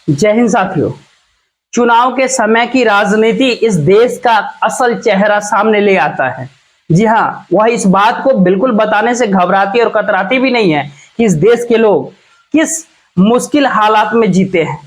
जय हिंद साथियों। चुनाव के समय की राजनीति इस देश का असल चेहरा सामने ले आता है। जी हाँ, वह इस बात को बिल्कुल बताने से घबराती और कतराती भी नहीं है कि इस देश के लोग किस मुश्किल हालात में जीते हैं।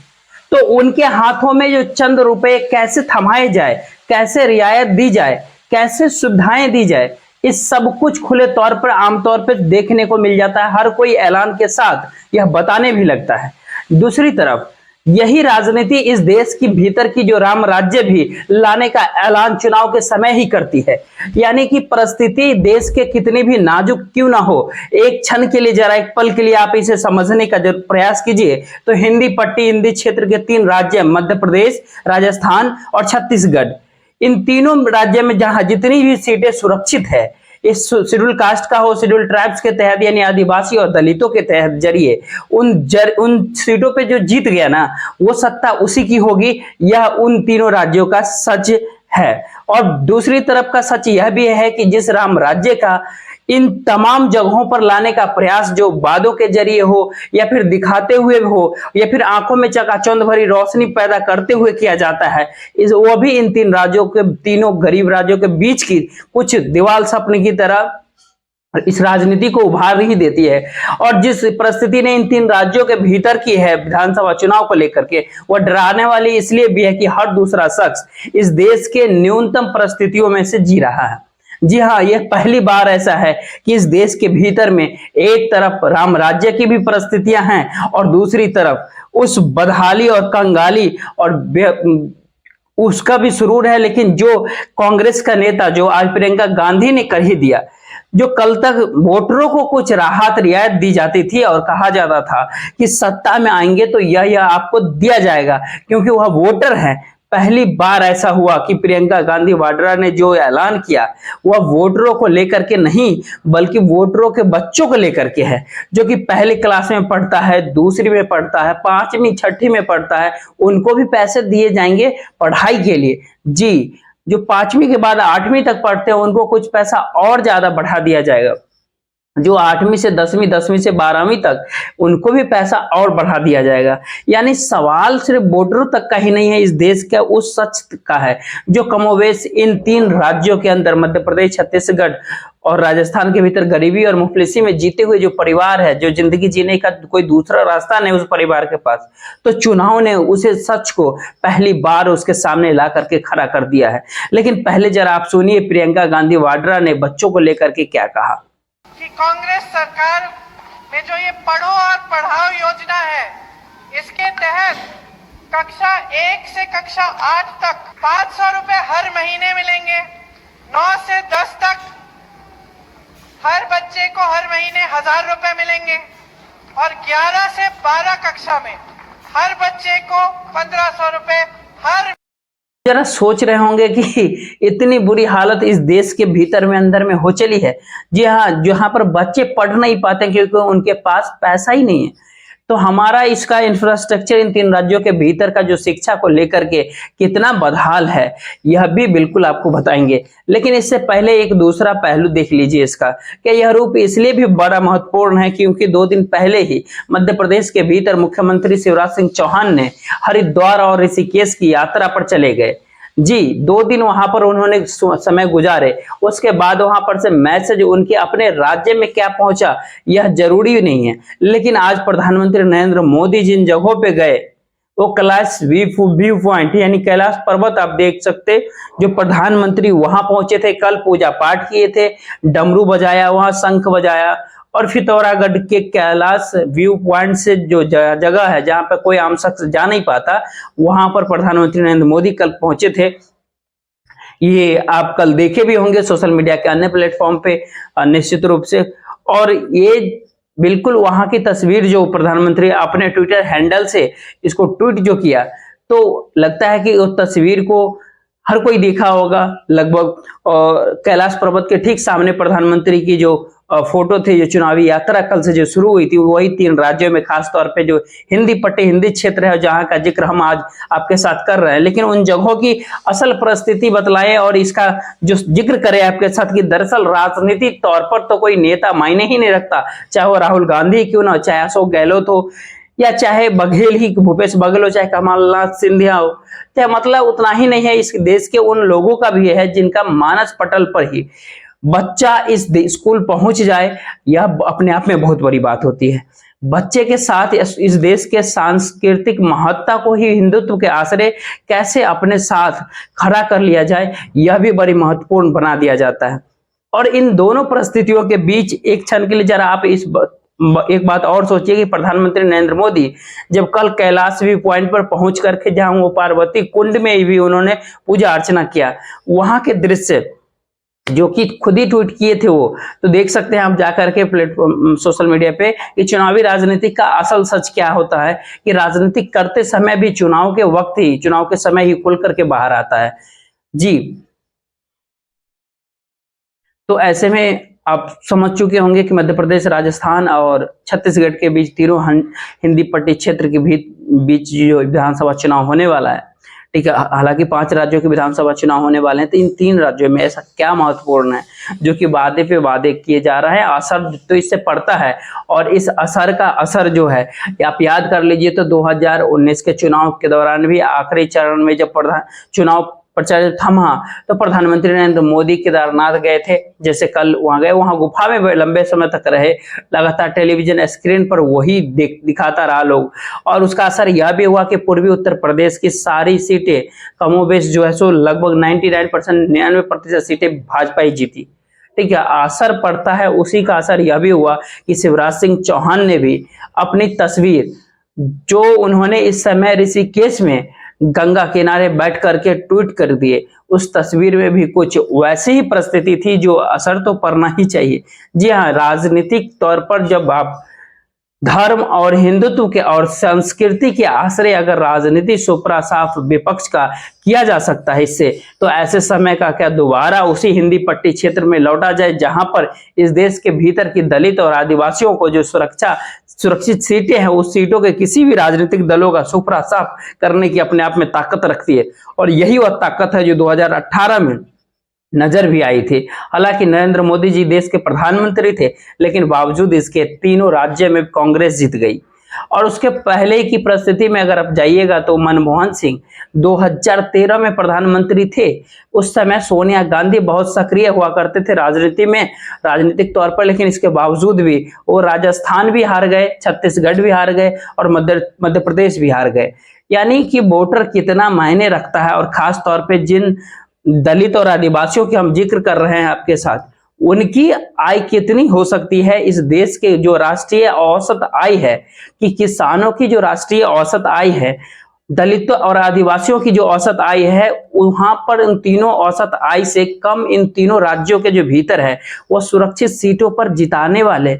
तो उनके हाथों में जो चंद रुपए कैसे थमाए जाए, कैसे रियायत दी जाए, कैसे सुविधाएं दी जाए, इस सब कुछ खुले तौर पर आमतौर पर देखने को मिल जाता है। हर कोई ऐलान के साथ यह बताने भी लगता है। दूसरी तरफ यही राजनीति इस देश की भीतर की जो राम राज्य भी लाने का ऐलान चुनाव के समय ही करती है। यानी कि परिस्थिति देश के कितनी भी नाजुक क्यों ना हो, एक क्षण के लिए, जरा एक पल के लिए आप इसे समझने का जो प्रयास कीजिए तो हिंदी पट्टी, हिंदी क्षेत्र के 3 राज्य मध्य प्रदेश, राजस्थान और छत्तीसगढ़, इन तीनों राज्य में जहां जितनी भी सीटें सुरक्षित है, इस शेड्यूल कास्ट का हो, शेड्यूल ट्राइब्स के तहत यानी आदिवासी और दलितों के तहत जरिए उन सीटों पे जो जीत गया ना, वो सत्ता उसी की होगी। यह उन तीनों राज्यों का सच है। और दूसरी तरफ का सच यह भी है कि जिस राम राज्य का इन तमाम जगहों पर लाने का प्रयास जो वादों के जरिए हो, या फिर दिखाते हुए हो, या फिर आंखों में चकाचौंध भरी रोशनी पैदा करते हुए किया जाता है, वो भी इन 3 राज्यों के, तीनों गरीब राज्यों के बीच की कुछ दीवार सपने की तरह इस राजनीति को उभार ही देती है। और जिस परिस्थिति ने इन 3 राज्यों के भीतर की है विधानसभा चुनाव को लेकर के, वह डराने वाली इसलिए भी है कि हर दूसरा शख्स इस देश के न्यूनतम परिस्थितियों में से जी रहा है। जी हाँ, यह पहली बार ऐसा है कि इस देश के भीतर में एक तरफ राम राज्य की भी परिस्थितियां हैं और दूसरी तरफ उस बदहाली और कंगाली और उसका भी सुरूर है। लेकिन जो कांग्रेस का नेता जो आज प्रियंका गांधी ने कर ही दिया, जो कल तक वोटरों को कुछ राहत रियायत दी जाती थी और कहा जाता था कि सत्ता में आएंगे तो यह आपको दिया जाएगा क्योंकि वह वोटर है। पहली बार ऐसा हुआ कि प्रियंका गांधी वाड्रा ने जो ऐलान किया वह वोटरों को लेकर के नहीं, बल्कि वोटरों के बच्चों को लेकर के है, जो कि पहली क्लास में पढ़ता है, दूसरी में पढ़ता है, 5वीं 6वीं में पढ़ता है। उनको भी पैसे दिए जाएंगे पढ़ाई के लिए। जी, जो 5वीं के बाद 8वीं तक पढ़ते हैं उनको कुछ पैसा और ज्यादा बढ़ा दिया जाएगा। जो 8वीं से 10वीं, 10वीं से 12वीं तक, उनको भी पैसा और बढ़ा दिया जाएगा। यानी सवाल सिर्फ वोटरों तक का ही नहीं है, इस देश का उस सच का है जो कमोवेश इन 3 राज्यों के अंदर मध्य प्रदेश, छत्तीसगढ़ और राजस्थान के भीतर गरीबी और मुफलिसी में जीते हुए जो परिवार है, जो जिंदगी जीने का कोई दूसरा रास्ता नहीं उस परिवार के पास, तो चुनाव ने उसे सच को पहली बार उसके सामने ला करके खड़ा कर दिया है। लेकिन पहले जरा आप सुनिए प्रियंका गांधी वाड्रा ने बच्चों को लेकर के क्या कहा। कि कांग्रेस सरकार में जो ये पढ़ो और पढ़ाओ योजना है, इसके तहत कक्षा 1 से कक्षा 8 तक 500 रुपए हर महीने मिलेंगे। 9 से 10 तक हर बच्चे को हर महीने 1000 रुपए मिलेंगे और 11 से 12 कक्षा में हर बच्चे को 1500 रुपए हर। जरा सोच रहे होंगे कि इतनी बुरी हालत इस देश के भीतर में अंदर में हो चली है। जी हाँ, जहां पर बच्चे पढ़ नहीं पाते क्योंकि उनके पास पैसा ही नहीं है। तो हमारा इसका इंफ्रास्ट्रक्चर इन 3 राज्यों के भीतर का जो शिक्षा को लेकर के कितना बदहाल है, यह भी बिल्कुल आपको बताएंगे। लेकिन इससे पहले एक दूसरा पहलू देख लीजिए इसका, कि यह रूप इसलिए भी बड़ा महत्वपूर्ण है क्योंकि 2 दिन पहले ही मध्य प्रदेश के भीतर मुख्यमंत्री शिवराज सिंह चौहान ने हरिद्वार और ऋषिकेश की यात्रा पर चले गए। जी, 2 दिन वहां पर उन्होंने समय गुजारे। उसके बाद वहां पर से मैसेज उनके अपने राज्य में क्या पहुंचा यह जरूरी नहीं है। लेकिन आज प्रधानमंत्री नरेंद्र मोदी जिन जगहों पे गए, वो कैलाश व्यू पॉइंट यानी कैलाश पर्वत आप देख सकते, जो प्रधानमंत्री वहां पहुंचे थे, कल पूजा पाठ किए थे, डमरू बजाया, वहां शंख बजाया। और पिथौरागढ़ के कैलाश व्यू पॉइंट से जो जगह है जहां पर कोई आम शख्स जा नहीं पाता, वहां पर प्रधानमंत्री नरेंद्र मोदी कल पहुंचे थे। ये आप कल देखे भी होंगे सोशल मीडिया के अन्य प्लेटफॉर्म पे निश्चित रूप से। और ये बिल्कुल वहां की तस्वीर जो प्रधानमंत्री अपने ट्विटर हैंडल से इसको ट्वीट जो किया, तो लगता है कि उस तस्वीर को हर कोई देखा होगा लगभग। और कैलाश पर्वत के ठीक सामने प्रधानमंत्री की जो फोटो थे, जो चुनावी यात्रा कल से जो शुरू हुई थी, वही 3 राज्यों में खास तौर पे जो हिंदी पट्टी, हिंदी क्षेत्र है, जहां का जिक्र हम आज आपके साथ कर रहे हैं। लेकिन उन जगहों की असल परिस्थिति बतलाए और इसका जो जिक्र करें आपके साथ कि दरअसल राजनीतिक तौर पर तो कोई नेता मायने ही नहीं रखता, चाहे वो राहुल गांधी क्यों ना हो, चाहे अशोक गहलोत हो, या चाहे बघेल ही भूपेश बघेल हो, चाहे कमलनाथ सिंधिया हो, तो मतलब उतना ही नहीं है, इस देश के उन लोगों का भी है जिनका मानस पटल पर ही बच्चा इस स्कूल पहुंच जाए, यह अपने आप में बहुत बड़ी बात होती है। बच्चे के साथ इस देश के सांस्कृतिक महत्ता को ही हिंदुत्व के आश्रय कैसे अपने साथ खड़ा कर लिया जाए, यह भी बड़ी महत्वपूर्ण बना दिया जाता है। और इन दोनों परिस्थितियों के बीच एक क्षण के लिए जरा आप एक बात और सोचिए कि प्रधानमंत्री नरेंद्र मोदी जब कल कैलाश व्यू पॉइंट पर पहुंच करके जहां वो पार्वती कुंड में भी उन्होंने पूजा अर्चना किया, वहां के दृश्य जो कि खुद ही ट्वीट किए थे, वो तो देख सकते हैं आप जाकर के प्लेटफॉर्म सोशल मीडिया पे कि चुनावी राजनीति का असल सच क्या होता है कि राजनीति करते समय भी चुनाव के वक्त ही, चुनाव के समय ही खुल करके बाहर आता है जी। तो ऐसे में आप समझ चुके होंगे कि मध्य प्रदेश, राजस्थान और छत्तीसगढ़ के बीच तीनों हिंदी पट्टी क्षेत्र के बीच जो विधानसभा चुनाव होने वाला है, ठीक है। हालांकि 5 राज्यों के विधानसभा चुनाव होने वाले हैं, तो इन 3 राज्यों में ऐसा क्या महत्वपूर्ण है जो कि वादे पे वादे किए जा रहा है, असर तो इससे पड़ता है। और इस असर का असर जो है, आप याद कर लीजिए तो 2019 के चुनाव के दौरान भी आखिरी चरण में जब चुनाव प्रचार थमा, तो प्रधानमंत्री नरेंद्र मोदी केदारनाथ गए थे, जैसे कल वहां गए, वहां गुफा में लंबे समय तक रहे, लगातार टेलीविजन स्क्रीन पर वही दिखाता रहा लोग। और उसका असर यह भी हुआ कि पूर्वी उत्तर प्रदेश की सारी सीटें कमोबेश जो है सो लगभग 99% सीटें भाजपा ही जीती, ठीक है। असर पड़ता है, उसी का असर यह भी हुआ कि शिवराज सिंह चौहान ने भी अपनी तस्वीर जो उन्होंने इस समय ऋषिकेश में गंगा किनारे बैठ करके ट्वीट कर दिए, उस तस्वीर में भी कुछ वैसी ही परिस्थिति थी जो असर तो पड़ना ही चाहिए। जी हाँ, राजनीतिक तौर पर जब आप धर्म और हिंदुत्व के और संस्कृति के आश्रय अगर राजनीति सुपरा साफ विपक्ष का किया जा सकता है इससे, तो ऐसे समय का क्या दोबारा उसी हिंदी पट्टी क्षेत्र में लौटा जाए जहां पर इस देश के भीतर की दलित और आदिवासियों को जो सुरक्षित सीटें हैं, उस सीटों के किसी भी राजनीतिक दलों का सुपरा साफ करने की अपने आप में ताकत रखती है। और यही वह ताकत है जो 2018 में नजर भी आई थी। हालांकि नरेंद्र मोदी जी देश के प्रधानमंत्री थे, लेकिन बावजूद इसके तीनों राज्य में कांग्रेस जीत गई। और उसके पहले की परिस्थिति में अगर आप जाइएगा तो मनमोहन सिंह 2013 में प्रधानमंत्री थे, उस समय सोनिया गांधी बहुत सक्रिय हुआ करते थे राजनीति में, राजनीतिक तौर पर, लेकिन इसके बावजूद भी वो राजस्थान भी हार गए, छत्तीसगढ़ भी हार गए और मध्य प्रदेश भी हार गए। यानी कि वोटर कितना मायने रखता है, और खास तौर पर जिन दलित और आदिवासियों की हम जिक्र कर रहे हैं आपके साथ, उनकी आय कितनी हो सकती है इस देश के जो राष्ट्रीय औसत आय है, कि किसानों की जो राष्ट्रीय औसत आय है, दलित और आदिवासियों की जो औसत आय है, वहां पर इन तीनों औसत आय से कम इन तीनों राज्यों के जो भीतर है, वो सुरक्षित सीटों पर जिताने वाले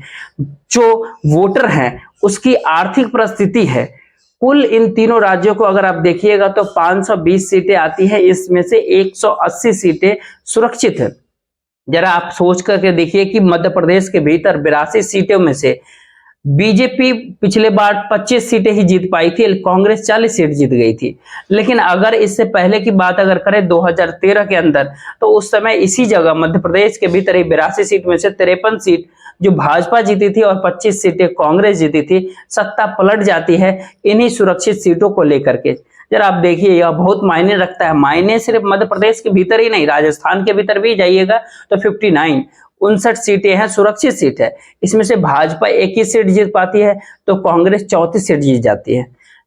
जो वोटर हैं उसकी आर्थिक परिस्थिति है। कुल इन तीनों राज्यों को अगर आप देखिएगा तो 520 सीटें आती हैं, इसमें से 180 सीटें सुरक्षित है। जरा आप सोच करके देखिए कि मध्य प्रदेश के भीतर 82 सीटों में से बीजेपी पिछले बार 25 सीटें ही जीत पाई थी, कांग्रेस 40 सीट जीत गई थी। लेकिन अगर इससे पहले की बात अगर करें 2013 के अंदर, तो उस समय इसी जगह मध्य प्रदेश के भीतर ही 82 सीट में से 53 सीट जो भाजपा जीती थी और 25 सीटें कांग्रेस जीती थी। सत्ता पलट जाती है इन्हीं सुरक्षित सीटों को लेकर के। जरा आप देखिए, यह बहुत मायने रखता है। मायने सिर्फ मध्य प्रदेश के भीतर ही नहीं, राजस्थान के भीतर भी जाइएगा तो 59 सीटें हैं, सुरक्षित सीट है। इसमें से भाजपा 21 सीट जीत पाती है तो कांग्रेस 34 सीट जीत जाती है।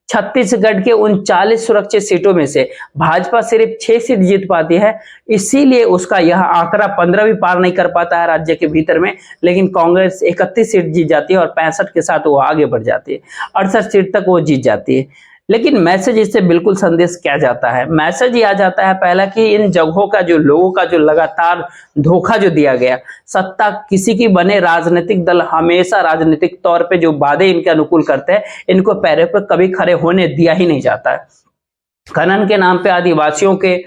छत्तीसगढ़ के 39 सुरक्षित सीटों में से भाजपा सिर्फ 6 सीट जीत पाती है, इसीलिए उसका यह आंकड़ा 15 भी पार नहीं कर पाता है राज्य के भीतर में। लेकिन कांग्रेस 31 सीट जीत जाती है और 65 के साथ वो आगे बढ़ जाती है, 68 सीट तक वो जीत जाती है। लेकिन मैसेज इससे बिल्कुल संदेश क्या जाता है? मैसेज ये आ जाता है पहला कि इन जगहों का जो लोगों का जो लगातार धोखा जो दिया गया, सत्ता किसी की बने, राजनीतिक दल हमेशा राजनीतिक तौर पे जो वादे इनके अनुकूल करते हैं, इनको पैरों पर कभी खड़े होने दिया ही नहीं जाता है। खनन के नाम पे आदिवासियों के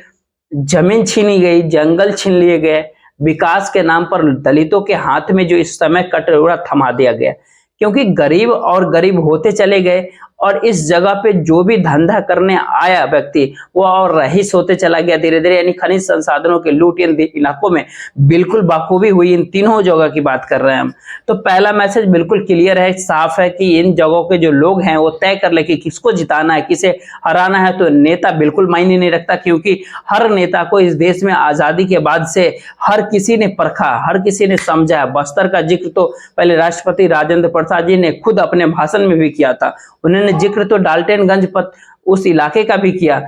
जमीन छीनी गई, जंगल छीन लिए गए, विकास के नाम पर दलितों के हाथ में जो इस समय कटोरा थमा दिया गया, क्योंकि गरीब और गरीब होते चले गए और इस जगह पे जो भी धंधा करने आया व्यक्ति वो और रईस होते चला गया धीरे धीरे। यानी खनिज संसाधनों के लूट इन इलाकों में बिल्कुल बखूबी हुई। इन तीनों जगह की बात कर रहे हैं हम। तो पहला मैसेज बिल्कुल क्लियर है, साफ है कि इन जगहों के जो लोग हैं वो तय कर ले कि किसको जिताना है, किसे हराना है। तो नेता बिल्कुल मायने नहीं रखता, क्योंकि हर नेता को इस देश में आजादी के बाद से हर किसी ने परखा, हर किसी ने समझा। बस्तर का जिक्र तो पहले राष्ट्रपति राजेंद्र प्रसाद जी ने खुद अपने भाषण में भी किया था। उन्होंने जिक्र तो डाल्टनगंज उस इलाके का भी किया,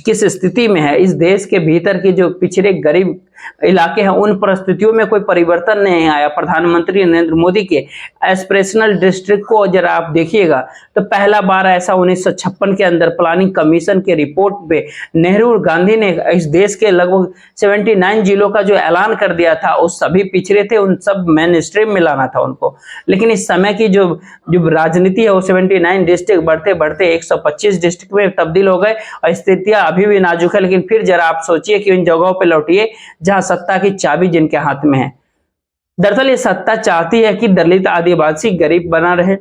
किस स्थिति में है इस देश के भीतर की जो पिछड़े गरीब इलाके हैं, उन परिस्थितियों में कोई परिवर्तन नहीं आया। प्रधानमंत्री नरेंद्र मोदी के एस्पिरेशनल डिस्ट्रिक्ट को जरा आप देखिएगा तो पहला बार ऐसा 1956 के अंदर प्लानिंग कमीशन के रिपोर्ट पे नेहरू और गांधी ने इस देश के लगभग 79 जिलों का जो ऐलान कर दिया था। उस सभी पिछड़े थे, उन सब मेन स्ट्रीम में लाना था उनको। लेकिन इस समय की जो राजनीति है वो 79 डिस्ट्रिक्ट बढ़ते बढ़ते 125 डिस्ट्रिक्ट में तब्दील हो गए और स्थितियां अभी भी नाजुक है। लेकिन फिर जरा आप सोचिए कि इन जगहों पर लौटिए जहां सत्ता की चाबी जिनके हाथ में है। दरअसल ये सत्ता चाहती है कि दलित आदिवासी गरीब बना रहे।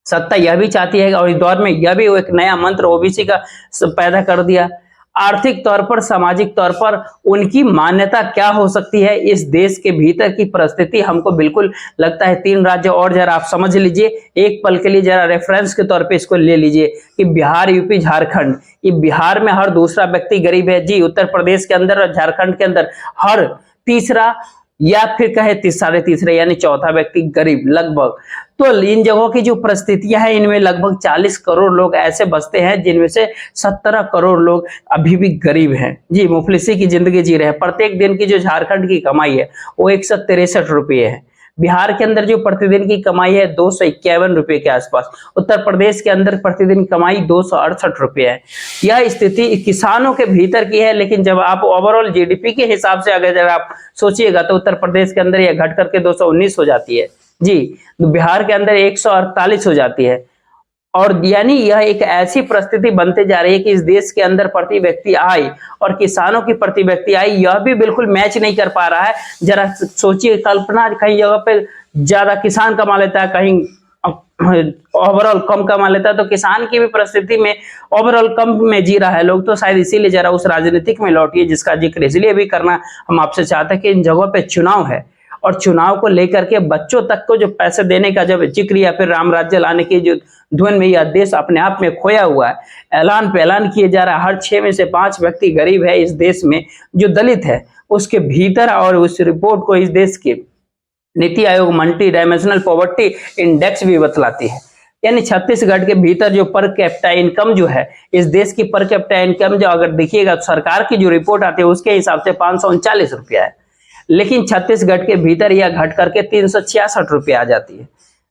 सत्ता यह भी चाहती है और इस दौर में यह भी एक नया मंत्र ओबीसी का पैदा कर दिया। आर्थिक तौर पर, सामाजिक तौर पर उनकी मान्यता क्या हो सकती है इस देश के भीतर की परिस्थिति हमको बिल्कुल लगता है। 3 राज्य और जरा आप समझ लीजिए, एक पल के लिए जरा रेफरेंस के तौर पे इसको ले लीजिए कि बिहार, यूपी, झारखंड। ये बिहार में हर दूसरा व्यक्ति गरीब है जी। उत्तर प्रदेश के अंदर और झारखंड के अंदर हर तीसरा या फिर कहे साढ़े तीसरे यानी चौथा व्यक्ति गरीब लगभग। तो इन जगहों की जो परिस्थितियां हैं इनमें लगभग 40 करोड़ लोग ऐसे बसते हैं जिनमें से 17 करोड़ लोग अभी भी गरीब हैं जी, मुफलिसी की जिंदगी जी रहे हैं। प्रत्येक दिन की जो झारखंड की कमाई है वो 163 रुपये है। बिहार के अंदर जो प्रतिदिन की कमाई है 251 रुपये के आसपास। उत्तर प्रदेश के अंदर प्रतिदिन कमाई 268 रुपये है। यह स्थिति किसानों के भीतर की है। लेकिन जब आप ओवरऑल जीडीपी के हिसाब से अगर आप सोचिएगा तो उत्तर प्रदेश के अंदर यह घट करके 219 हो जाती है जी, बिहार के अंदर 148 हो जाती है। और यानी यह एक ऐसी परिस्थिति बनते जा रही है कि इस देश के अंदर प्रति व्यक्ति आय और किसानों की प्रति व्यक्ति आय यह भी बिल्कुल मैच नहीं कर पा रहा है। जरा सोचिए, कल्पना, कहीं जगह पे ज्यादा किसान कमा लेता है, कहीं ओवरऑल कम कमा लेता है। तो किसान की भी परिस्थिति में ओवरऑल कम में जी रहा है लोग। तो शायद इसीलिए जरा उस राजनीतिक में लौटिए जिसका जिक्र इसलिए भी करना हम आपसे चाहते हैं कि इन जगहों पे चुनाव है और चुनाव को लेकर के बच्चों तक को जो पैसे देने का जब जिक्र या फिर राम राज्य लाने की जो धुन में यह देश अपने आप में खोया हुआ है, ऐलान पे ऐलान किए जा रहा है। हर 6 में से 5 व्यक्ति गरीब है इस देश में, जो दलित है उसके भीतर। और उस रिपोर्ट को इस देश की NITI Aayog multi dimensional poverty index भी बतलाती है। यानी छत्तीसगढ़ के भीतर जो पर कैपिटा इनकम जो है, इस देश की पर कैपिटा इनकम जो अगर देखिएगा सरकार की जो रिपोर्ट आती है उसके हिसाब से 539 रुपया है। लेकिन छत्तीसगढ़ के भीतर यह घट करके 366 रुपये आ जाती है।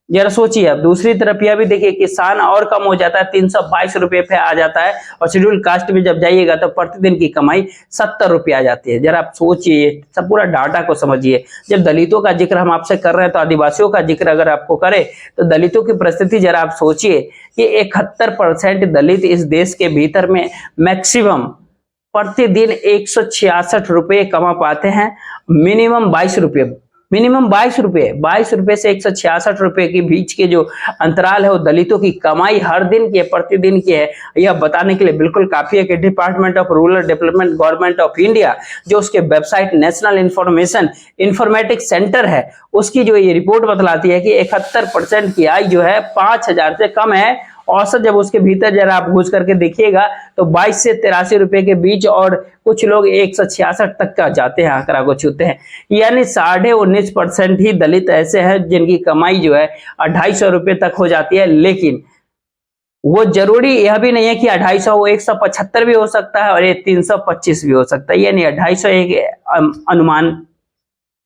जरा सोचिए। अब दूसरी तरफ यह भी देखिए, किसान और कम हो जाता है, 322 रुपये पे आ जाता है। और शेड्यूल कास्ट में जब जाइएगा तो प्रतिदिन की कमाई 70 रुपये आ जाती है। जरा आप सोचिए, सब पूरा डाटा को समझिए। जब दलितों का जिक्र हम आपसे कर रहे हैं तो आदिवासियों का जिक्र अगर आपको करे तो दलितों की परिस्थिति जरा आप सोचिए कि 71% दलित इस देश के भीतर में मैक्सिमम प्रतिदिन 166 रुपये कमा पाते हैं। मिनिमम 22 रुपये, मिनिमम 22 रुपये, 22 रुपये से 166 रुपये के बीच के जो अंतराल है वो दलितों की कमाई हर दिन की है, प्रतिदिन की है। यह बताने के लिए बिल्कुल काफी है कि department of rural development government of India जो उसके वेबसाइट नेशनल इंफॉर्मेटिक्स सेंटर है उसकी जो ये रिपोर्ट बतलाती है कि 71% की आय जो है 5000 से कम है औसत। जब उसके भीतर जरा आप घुस करके देखिएगा तो 22 से 83 रुपए के बीच और कुछ लोग 166 तक का जाते हैं, आंकड़ा को छूते हैं। यानी 19.5% ही दलित ऐसे हैं जिनकी कमाई जो है 250 रुपये तक हो जाती है। लेकिन वो जरूरी यह भी नहीं है कि 250 वो 175 भी हो सकता है और ये 325 भी हो सकता है। यानी 250 एक अनुमान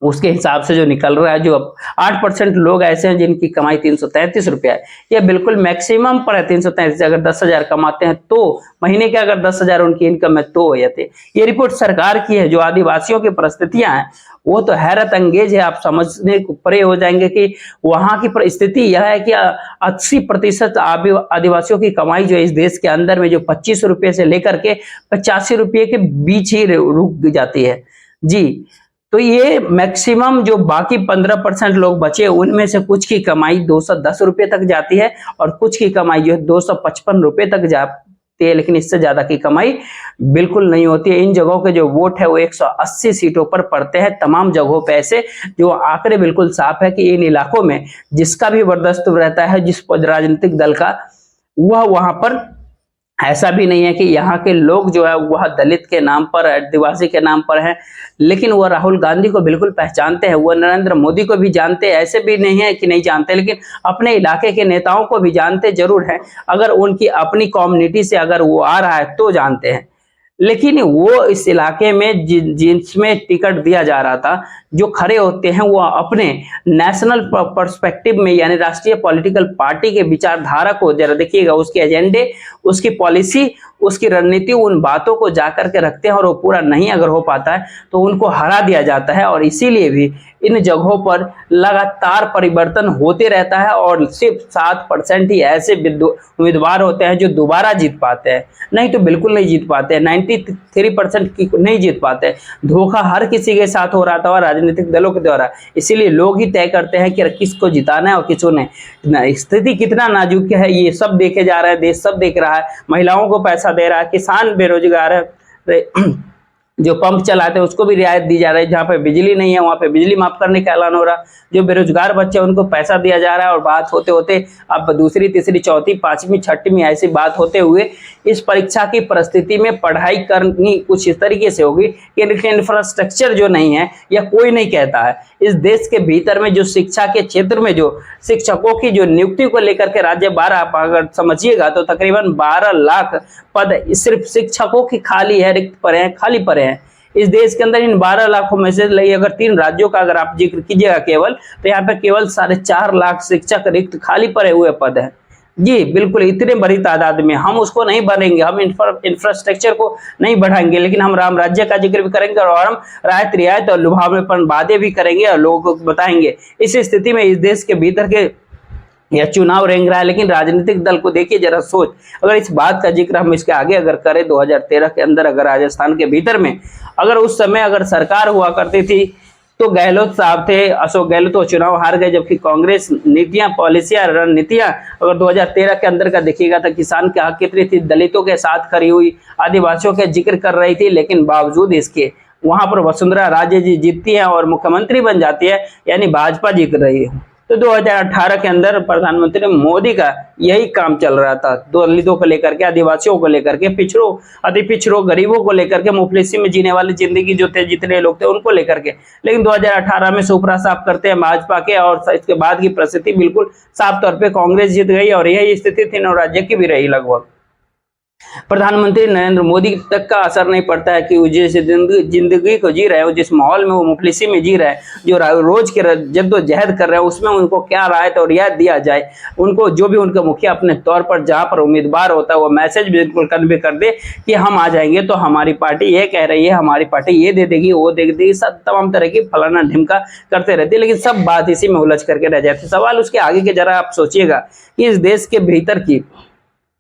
उसके हिसाब से जो निकल रहा है। जो 8% लोग ऐसे हैं जिनकी कमाई 333 रुपया है। यह बिल्कुल मैक्सिमम पर है 333। अगर 10,000 कमाते हैं तो महीने के अगर 10,000 उनकी इनकम है तो हो जाते। ये रिपोर्ट सरकार की है। जो आदिवासियों की परिस्थितियां हैं वो तो हैरत अंगेज है। आप समझने को परे हो जाएंगे कि वहां की परिस्थिति यह है कि 80% आदिवासियों की कमाई जो है इस देश के अंदर में जो 25 रुपये से लेकर के 85 रुपये के बीच ही रुक जाती है जी। तो ये मैक्सिमम जो बाकी 15% लोग बचे उनमें से कुछ की कमाई 210 रुपए तक जाती है और कुछ की कमाई जो है 255 रुपए तक जाती है, लेकिन इससे ज्यादा की कमाई बिल्कुल नहीं होती है। इन जगहों के जो वोट है वो 180 सीटों पर पड़ते हैं तमाम जगहों पे। ऐसे जो आंकड़े बिल्कुल साफ है कि इन इलाकों में जिसका भी वर्चस्व रहता है, जिस राजनीतिक दल का, वह वहां पर, ऐसा भी नहीं है कि यहाँ के लोग जो है वह दलित के नाम पर, आदिवासी के नाम पर है, लेकिन वह राहुल गांधी को बिल्कुल पहचानते हैं, वह नरेंद्र मोदी को भी जानते हैं। ऐसे भी नहीं है कि नहीं जानते, लेकिन अपने इलाके के नेताओं को भी जानते जरूर हैं। अगर उनकी अपनी कम्युनिटी से अगर वो आ रहा है तो जानते हैं, लेकिन वो इस इलाके में जिसमें टिकट दिया जा रहा था, जो खड़े होते हैं वो अपने नेशनल पर्सपेक्टिव में, यानी राष्ट्रीय पॉलिटिकल पार्टी के विचारधारा को जरा देखिएगा, उसके एजेंडे, उसकी पॉलिसी, उसकी रणनीति, उन बातों को जाकर के रखते हैं और वो पूरा नहीं अगर हो पाता है तो उनको हरा दिया जाता है। और इसीलिए भी इन जगहों पर लगातार परिवर्तन होते रहता है और सिर्फ 7% ही ऐसे उम्मीदवार होते हैं जो दोबारा जीत पाते हैं, नहीं तो बिल्कुल नहीं जीत पाते हैं। 93% की नहीं जीत पाते। धोखा हर किसी के साथ हो रहा था राजनीतिक दलों के द्वारा, इसीलिए लोग ही तय करते हैं कि किसको जिताना है और किसको नहीं। स्थिति कितना नाजुक है ये सब देखे जा रहा है, देश सब देख रहा है। महिलाओं को पैसा दे रहा है, किसान बेरोजगार है, जो पंप चलाते हैं उसको भी रियायत दी जा रही है, जहाँ पे बिजली नहीं है वहाँ पे बिजली माफ करने का ऐलान हो रहा, जो बेरोजगार बच्चे हैं उनको पैसा दिया जा रहा है। और बात होते होते अब दूसरी, तीसरी, चौथी, पांचवी, छठवीं ऐसी बात होते हुए इस परीक्षा की परिस्थिति में पढ़ाई करनी कुछ इस तरीके से होगी कि इंफ्रास्ट्रक्चर जो नहीं है, या कोई नहीं कहता है इस देश के भीतर में जो शिक्षा के क्षेत्र में जो शिक्षकों की जो नियुक्ति को लेकर के राज्य 12, आप अगर समझिएगा तो तकरीबन 12 लाख पद सिर्फ शिक्षकों की खाली है, रिक्त पड़े हैं, खाली पड़े हैं इस देश के अंदर। इन 12 लाखों में से अगर 3 राज्यों का अगर आप जिक्र कीजिएगा केवल, तो यहाँ पे केवल 4.5 लाख शिक्षक रिक्त खाली पड़े हुए पद हैं। जी बिल्कुल, इतने बड़ी तादाद में हम उसको नहीं बढ़ेंगे, हम इंफ्रास्ट्रक्चर को नहीं बढ़ाएंगे, लेकिन हम राम राज्य का जिक्र भी करेंगे और हम राहत रियायत और लुभावनेपन वादे भी करेंगे और लोगों को बताएंगे। इस स्थिति में इस देश के भीतर के यह चुनाव रेंग रहा है, लेकिन राजनीतिक दल को देखिए जरा सोच, अगर इस बात का जिक्र हम इसके आगे अगर करें 2013 के अंदर, अगर राजस्थान के भीतर में अगर उस समय अगर सरकार हुआ करती थी तो गहलोत साहब थे, अशोक गहलोत तो चुनाव हार गए, जबकि कांग्रेस नीतियां, पॉलिसियां, रणनीतियां अगर 2013 के अंदर का देखिएगा तो किसान के हक कितनी थी, दलितों के साथ खड़ी हुई, आदिवासियों के जिक्र कर रही थी, लेकिन बावजूद इसके वहां पर वसुंधरा राजे जी जीतती है और मुख्यमंत्री बन जाती है, यानी भाजपा जीत रही है। तो 2018 के अंदर प्रधानमंत्री मोदी का यही काम चल रहा था, दलितों को लेकर के, आदिवासियों को लेकर के, पिछड़ों, अति पिछड़ों, गरीबों को लेकर के, मुफलिसी में जीने वाली जिंदगी जो थे, जितने लोग थे उनको लेकर के। लेकिन 2018 में सुपरा साफ करते हैं भाजपा के, और इसके बाद की परिस्थिति बिल्कुल साफ तौर पे कांग्रेस जीत गई और यही स्थिति 3 राज्य की भी रही लगभग। प्रधानमंत्री नरेंद्र मोदी तक का असर नहीं पड़ता है कि वो जिस जिंदगी को जी रहे हैं, जिस माहौल में वो मुफलिसी में जी रहे हैं, जो रोज के जद्दोजहद कर रहे हैं, उसमें उनको क्या राहत और रियायत दिया जाए। उनको जो भी उनका मुखिया अपने तौर पर जहां पर उम्मीदवार होता है वो मैसेज बिल्कुल कन्वे कर दे कि हम आ जाएंगे तो हमारी पार्टी ये कह रही है, हमारी पार्टी ये दे देगी, वो दे देगी, सब तमाम तरह की फलाना ढिमका करते रहते, लेकिन सब बात इसी में उलझ करके रह जाती। सवाल उसके आगे के जरा आप सोचिएगा कि इस देश के भीतर की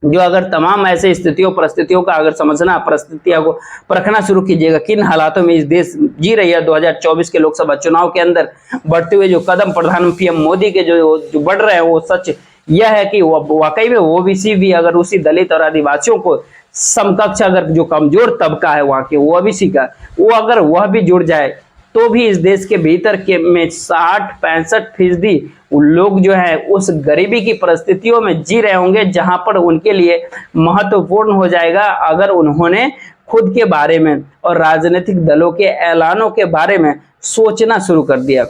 जो अगर तमाम ऐसे स्थितियों परिस्थितियों का अगर समझना, परिस्थितियों को परखना शुरू कीजिएगा, किन हालातों में इस देश जी रही है। 2024 के लोकसभा चुनाव के अंदर बढ़ते हुए जो कदम प्रधानमंत्री पीएम मोदी के जो बढ़ रहे हैं, वो सच यह है कि वाकई में ओबीसी भी अगर उसी दलित और आदिवासियों को समकक्ष, अगर जो कमजोर तबका है वहां के ओबीसी का, वो अगर वह भी जुड़ जाए तो भी इस देश के भीतर के में 60-65% लोग जो है उस गरीबी की परिस्थितियों में जी रहे होंगे, जहां पर उनके लिए महत्वपूर्ण हो जाएगा अगर उन्होंने खुद के बारे में और राजनीतिक दलों के ऐलानों के बारे में सोचना शुरू कर दिया।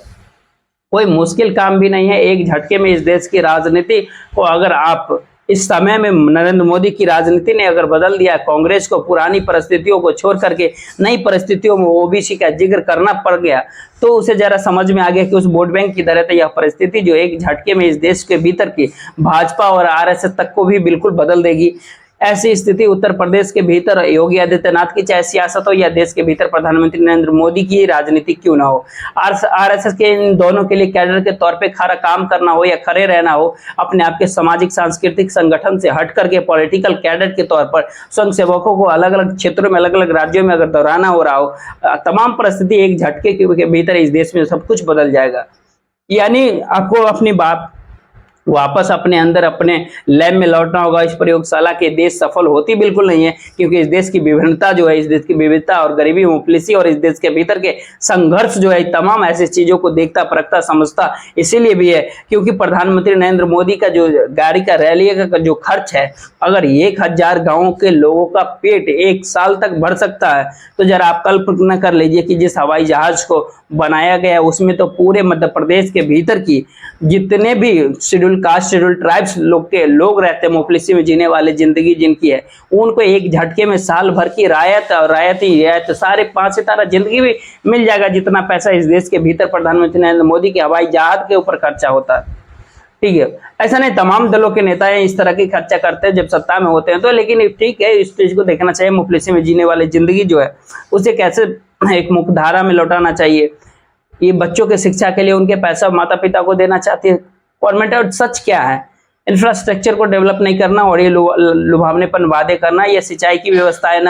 कोई मुश्किल काम भी नहीं है, एक झटके में इस देश की राजनीति को अगर आप इस समय में नरेंद्र मोदी की राजनीति ने अगर बदल दिया, कांग्रेस को पुरानी परिस्थितियों को छोड़ करके नई परिस्थितियों में ओबीसी का जिक्र करना पड़ गया, तो उसे जरा समझ में आ गया कि उस वोट बैंक की तरह तो यह परिस्थिति जो एक झटके में इस देश के भीतर की भाजपा और आरएसएस तक को भी बिल्कुल बदल देगी। ऐसी स्थिति उत्तर प्रदेश के भीतर योगी आदित्यनाथ की चाहे सियासत हो या देश के भीतर प्रधानमंत्री नरेंद्र मोदी की राजनीति क्यों ना हो, आरएसएस के इन दोनों के लिए कैडर के तौर पे खरा काम करना हो या खड़े रहना हो, अपने आप के सामाजिक सांस्कृतिक संगठन से हट करके पॉलिटिकल कैडर के तौर पर स्वयं सेवकों को अलग अलग क्षेत्रों में अलग अलग राज्यों में अगर दौराना हो रहा हो, तमाम परिस्थिति एक झटके के भीतर इस देश में सब कुछ बदल जाएगा। यानी आपको अपनी बात वापस अपने अंदर अपने लैब में लौटना होगा। इस प्रयोगशाला के देश सफल होती बिल्कुल नहीं है, क्योंकि इस देश की विभिन्नता जो है, इस देश की विविधता और गरीबी मुफलिसी और इस देश के भीतर के संघर्ष जो है, तमाम ऐसी चीजों को देखता परखता समझता इसीलिए भी है क्योंकि प्रधानमंत्री नरेंद्र मोदी का जो गाड़ी का रैली का जो खर्च है, अगर 1000 गांवों के लोगों का पेट 1 साल तक भर सकता है, तो जरा आप कल्पना कर लीजिए कि जिस हवाई जहाज को बनाया गया उसमें तो पूरे मध्य प्रदेश के भीतर की जितने भी शेड्यूल कास्ट शेड्यूल ट्राइब्स लोग रहते हैं, मुफलिसी में जीने वाले, जिंदगी जिनकी है, उनको एक झटके में साल भर की रियायत सारे 5 सितारा जिंदगी भी मिल जाएगा, जितना पैसा इस देश के भीतर प्रधानमंत्री नरेंद्र मोदी के हवाई जहाज के ऊपर खर्चा होता है। ठीक है, ऐसा नहीं तमाम दलों के नेता इस तरह की खर्चा करते हैं जब सत्ता में होते हैं तो, लेकिन ठीक है, इस चीज को देखना चाहिए। मुफलिसी में जीने वाले जिंदगी जो है उसे कैसे एक मुख्यधारा में लौटाना चाहिए। ये बच्चों के शिक्षा के लिए उनके पैसा माता पिता को देना चाहती है गवर्नमेंट, और सच क्या है, इंफ्रास्ट्रक्चर को डेवलप नहीं करना और ये लुभावनेपन वादे करना, ये सिंचाई की व्यवस्था है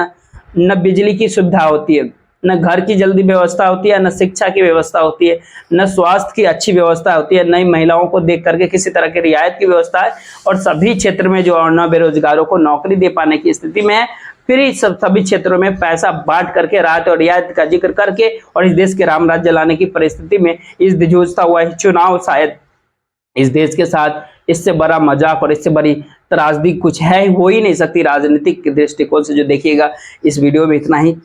न बिजली की सुविधा होती है, न घर की जल्दी व्यवस्था होती है, न शिक्षा की व्यवस्था होती है, न स्वास्थ्य की अच्छी व्यवस्था होती है, न ही महिलाओं को देख करके किसी तरह की रियायत की व्यवस्था है, और सभी क्षेत्र में जो न बेरोजगारों को नौकरी दे पाने की स्थिति में है। फिर इस सभी क्षेत्रों में पैसा बांट करके राहत और रियायत का जिक्र करके और इस देश के राम राज्य लाने की परिस्थिति में इस जूझता हुआ चुनाव शायद इस देश के साथ इससे बड़ा मजाक और इससे बड़ी त्रासदी कुछ है हो ही नहीं सकती राजनीतिक दृष्टिकोण से। जो देखिएगा, इस वीडियो में इतना ही।